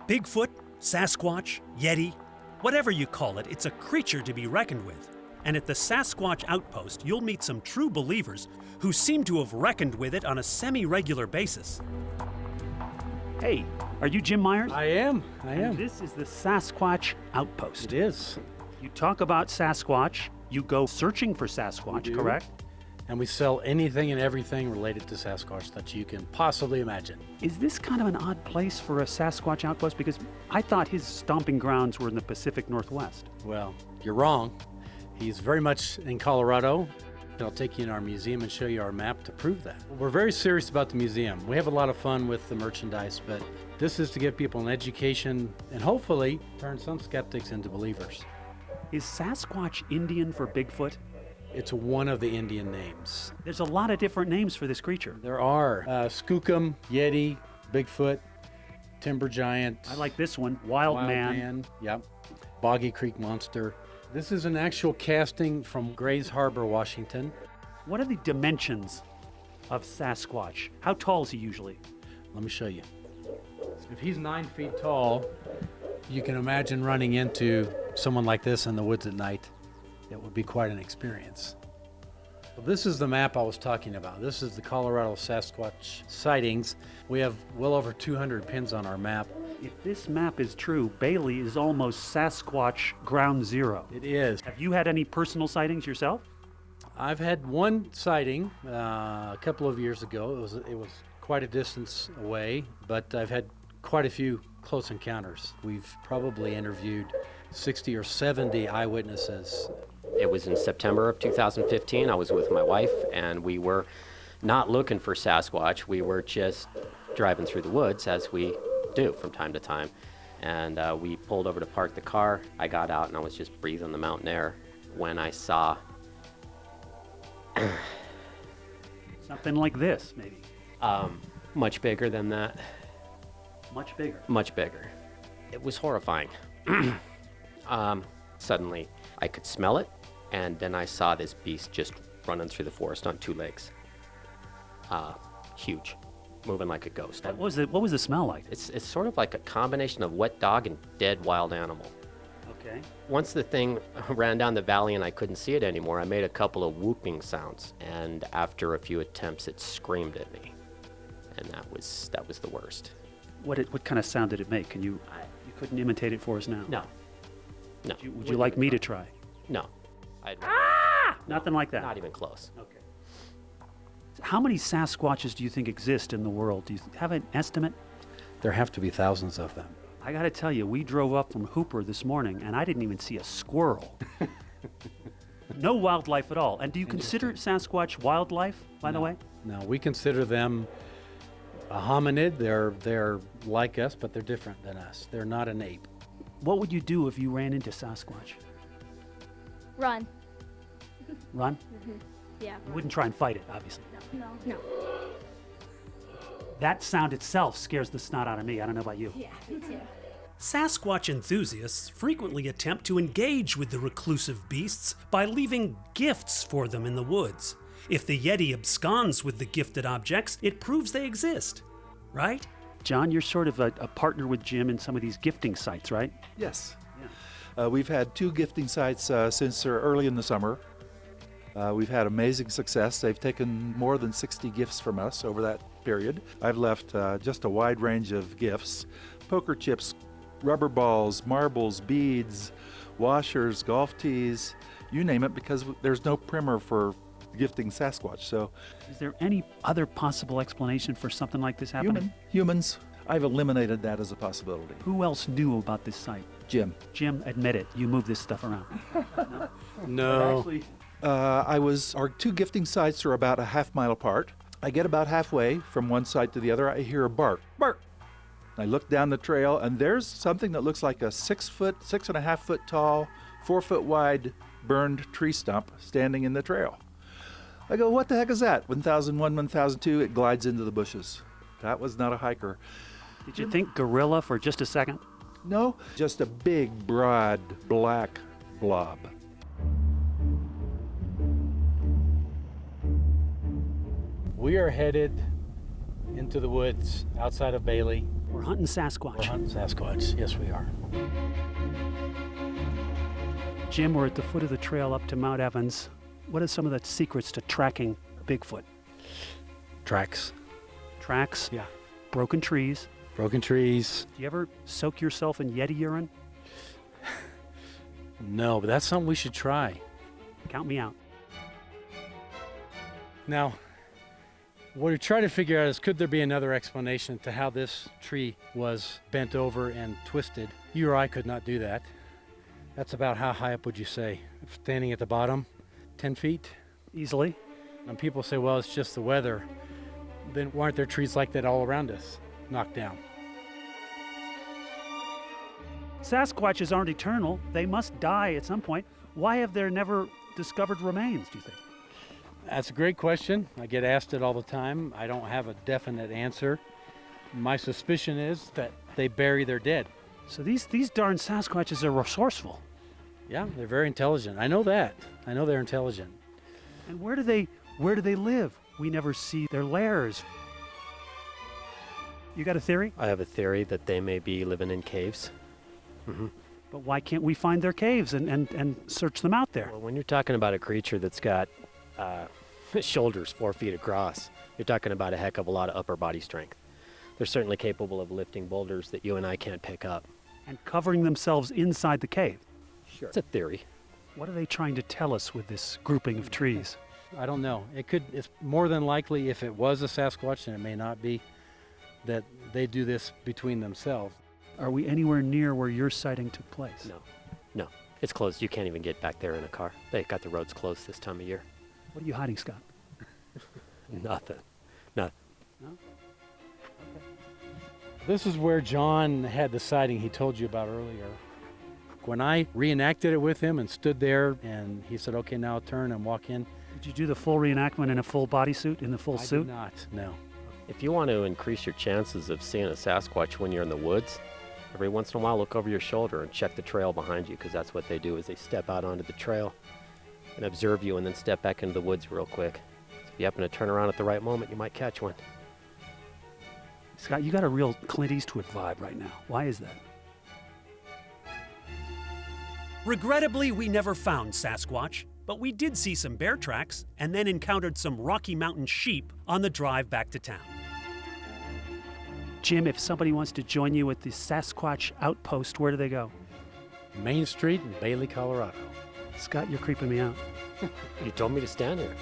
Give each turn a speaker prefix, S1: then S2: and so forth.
S1: Bigfoot, Sasquatch, Yeti, whatever you call it, it's a creature to be reckoned with. And at the Sasquatch Outpost, you'll meet some true believers who seem to have reckoned with it on a semi-regular basis. Hey, are you Jim Myers?
S2: I am.
S1: And this is the Sasquatch Outpost.
S2: It is.
S1: You talk about Sasquatch, you go searching for Sasquatch, correct?
S2: And we sell anything and everything related to Sasquatch that you can possibly imagine.
S1: Is this kind of an odd place for a Sasquatch Outpost? Because I thought his stomping grounds were in the Pacific Northwest.
S2: Well, you're wrong. He's very much in Colorado. I'll take you in our museum and show you our map to prove that. We're very serious about the museum. We have a lot of fun with the merchandise, but this is to give people an education and hopefully turn some skeptics into believers.
S1: Is Sasquatch Indian for Bigfoot?
S2: It's one of the Indian names.
S1: There's a lot of different names for this creature.
S2: There are Skookum, Yeti, Bigfoot, Timber Giant.
S1: I like this one, Wild Man.
S2: Yep. Boggy Creek Monster. This is an actual casting from Grays Harbor, Washington.
S1: What are the dimensions of Sasquatch? How tall is he usually?
S2: Let me show you. If he's 9 feet tall, you can imagine running into someone like this in the woods at night. It would be quite an experience. Well, this is the map I was talking about. This is the Colorado Sasquatch sightings. We have well over 200 pins on our map.
S1: If this map is true, Bailey is almost Sasquatch ground zero.
S2: It is.
S1: Have you had any personal sightings yourself?
S2: I've had one sighting a couple of years ago. It was quite a distance away, but I've had quite a few close encounters. We've probably interviewed 60 or 70 eyewitnesses.
S3: It was in September of 2015. I was with my wife, and we were not looking for Sasquatch. We were just driving through the woods, as we do from time to time. And we pulled over to park the car. I got out, and I was just breathing the mountain air when I saw
S1: something like this, maybe.
S3: Much bigger than that.
S1: Much bigger?
S3: Much bigger. It was horrifying. Suddenly, I could smell it, and then I saw this beast just running through the forest on 2 legs. Huge, moving like a ghost.
S1: What was the smell like?
S3: It's sort of like a combination of wet dog and dead wild animal.
S1: Okay.
S3: Once the thing ran down the valley and I couldn't see it anymore, I made a couple of whooping sounds, and after a few attempts, it screamed at me, and that was the worst.
S1: What kind of sound did it make? You couldn't imitate it for us now?
S3: No.
S1: Would you like me to try?
S3: No.
S1: Nothing like that?
S3: Not even close.
S1: Okay. How many Sasquatches do you think exist in the world? Do you have an estimate?
S2: There have to be thousands of them.
S1: I got to tell you, we drove up from Hooper this morning, and I didn't even see a squirrel. No wildlife at all. And do you consider Sasquatch wildlife, by the way?
S2: No, we consider them a hominid. They're like us, but they're different than us. They're not an ape.
S1: What would you do if you ran into Sasquatch?
S4: Run.
S1: Run?
S4: Mm-hmm. Yeah.
S1: You wouldn't try and fight it, obviously.
S4: No.
S1: That sound itself scares the snot out of me. I don't know about you.
S4: Yeah, me too.
S1: Sasquatch enthusiasts frequently attempt to engage with the reclusive beasts by leaving gifts for them in the woods. If the Yeti absconds with the gifted objects, it proves they exist, right? John, you're sort of a partner with Jim in some of these gifting sites, right?
S5: Yes. Yeah. We've had 2 gifting sites since early in the summer. We've had amazing success. They've taken more than 60 gifts from us over that period. I've left just a wide range of gifts: poker chips, rubber balls, marbles, beads, washers, golf tees, you name it, because there's no primer for gifting Sasquatch. So,
S1: is there any other possible explanation for something like this happening?
S5: Humans. I've eliminated that as a possibility.
S1: Who else knew about this site?
S5: Jim.
S1: Jim, admit it. You move this stuff around.
S2: No.
S1: Actually,
S5: our 2 gifting sites are about a half-mile apart. I get about halfway from one site to the other. I hear a bark. Bark! I look down the trail, and there's something that looks like a 6.5 foot tall, 4 foot wide burned tree stump standing in the trail. I go, what the heck is that? 1001, 1002, it glides into the bushes. That was not a hiker.
S1: Did you think gorilla for just a second?
S5: No, just a big, broad, black blob.
S2: We are headed into the woods outside of Bailey.
S1: We're hunting Sasquatch.
S2: We're hunting Sasquatch. Yes, we are.
S1: Jim, we're at the foot of the trail up to Mount Evans. What are some of the secrets to tracking Bigfoot?
S2: Tracks.
S1: Tracks?
S2: Yeah.
S1: Broken trees.
S2: Broken trees.
S1: Do you ever soak yourself in Yeti urine?
S2: No, but that's something we should try.
S1: Count me out.
S2: Now, what we try to figure out is, could there be another explanation to how this tree was bent over and twisted? You or I could not do that. That's about how high up would you say? Standing at the bottom, 10 feet?
S1: Easily.
S2: And people say, well, it's just the weather. Then why aren't there trees like that all around us, knocked down?
S1: Sasquatches aren't eternal. They must die at some point. Why have there never discovered remains, do you think?
S2: That's a great question. I get asked it all the time. I don't have a definite answer. My suspicion is that they bury their dead.
S1: So these darn Sasquatches are resourceful.
S2: Yeah, they're very intelligent. I know that. I know they're intelligent.
S1: And where do they live? We never see their lairs. You got a theory?
S3: I have a theory that they may be living in caves.
S1: But why can't we find their caves and search them out there?
S3: Well, when you're talking about a creature that's got shoulders 4 feet across, you're talking about a heck of a lot of upper body strength. They're certainly capable of lifting boulders that you and I can't pick up.
S1: And covering themselves inside the cave.
S3: Sure. It's a theory.
S1: What are they trying to tell us with this grouping of trees?
S2: I don't know. It's more than likely, if it was a Sasquatch, and it may not be, that they do this between themselves.
S1: Are we anywhere near where your sighting took place?
S3: No. It's closed. You can't even get back there in a car. They got the roads closed this time of year.
S1: What are you hiding, Scott?
S3: Nothing. Nothing.
S1: No?
S2: This is where John had the sighting he told you about earlier. When I reenacted it with him and stood there, and he said, okay, now turn and walk in.
S1: Did you do the full reenactment in a full bodysuit, in the full
S2: I
S1: suit?
S2: did not, no.
S3: If you want to increase your chances of seeing a Sasquatch when you're in the woods, every once in a while look over your shoulder and check the trail behind you, because that's what they do, is they step out onto the trail and observe you and then step back into the woods real quick. So if you happen to turn around at the right moment, you might catch one.
S1: Scott, you got a real Clint Eastwood vibe right now. Why is that? Regrettably, we never found Sasquatch, but we did see some bear tracks and then encountered some Rocky Mountain sheep on the drive back to town. Jim, if somebody wants to join you at the Sasquatch Outpost, where do they go?
S2: Main Street in Bailey, Colorado.
S1: Scott, you're creeping me out.
S3: You told me to stand here.